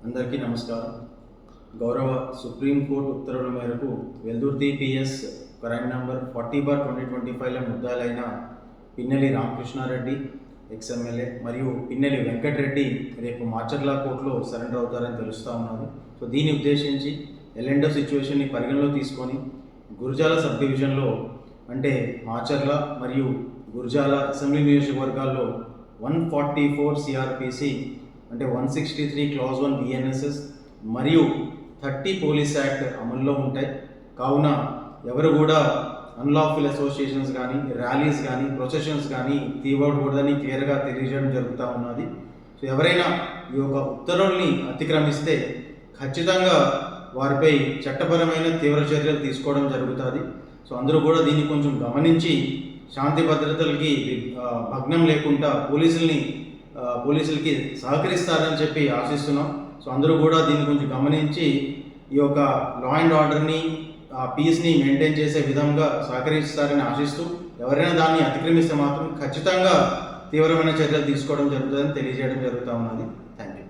అందరికీ నమస్కారం. గౌరవ సుప్రీంకోర్టు ఉత్తర్వుల మేరకు వెల్దుర్తి పిఎస్ క్రైమ్ నంబర్ 40/2025 ముద్దాలైన పిన్నెలి రామకృష్ణారెడ్డి ఎక్స్ఎమ్మెల్యే మరియు పిన్నెలి వెంకటరెడ్డి రేపు మాచర్ల కోర్టులో సరెండర్ అవుతారని తెలుస్తూ ఉన్నది. సో దీన్ని ఉద్దేశించి ఎల్లెండో సిచ్యువేషన్ని పరిగణలో తీసుకొని గురజాల సబ్ డివిజన్లో అంటే మాచర్ల మరియు గురజాల అసెంబ్లీ నియోజకవర్గాల్లో 144 సిఆర్పిసి అంటే 163 క్లాజ్ 1 బిఎన్ఎస్ఎస్ మరియు 30 పోలీస్ యాక్ట్ అమల్లో ఉంటాయి. కావున ఎవరు కూడా అన్లాఫుల్ అసోసియేషన్స్ కానీ ర్యాలీస్ కానీ ప్రొసెషన్స్ కానీ తీయకూడదని క్లియర్గా తెలియజేయడం జరుగుతూ ఉన్నది. సో ఎవరైనా ఈ యొక్క ఉత్తర్వుల్ని అతిక్రమిస్తే ఖచ్చితంగా వారిపై చట్టపరమైన తీవ్ర చర్యలు తీసుకోవడం జరుగుతుంది. సో అందరూ కూడా దీన్ని కొంచెం గమనించి శాంతి భద్రతలకి భగ్నం లేకుండా పోలీసులకి సహకరిస్తారని చెప్పి ఆశిస్తున్నాం. సో అందరూ కూడా దీన్ని కొంచెం గమనించి ఈ యొక్క లా అండ్ ఆర్డర్ని పీస్ని మెయింటైన్ చేసే విధంగా సహకరిస్తారని ఆశిస్తూ ఎవరైనా దాన్ని అతిక్రమిస్తే మాత్రం ఖచ్చితంగా తీవ్రమైన చర్యలు తీసుకోవడం జరుగుతుందని తెలియజేయడం జరుగుతూ ఉన్నది. Thank you.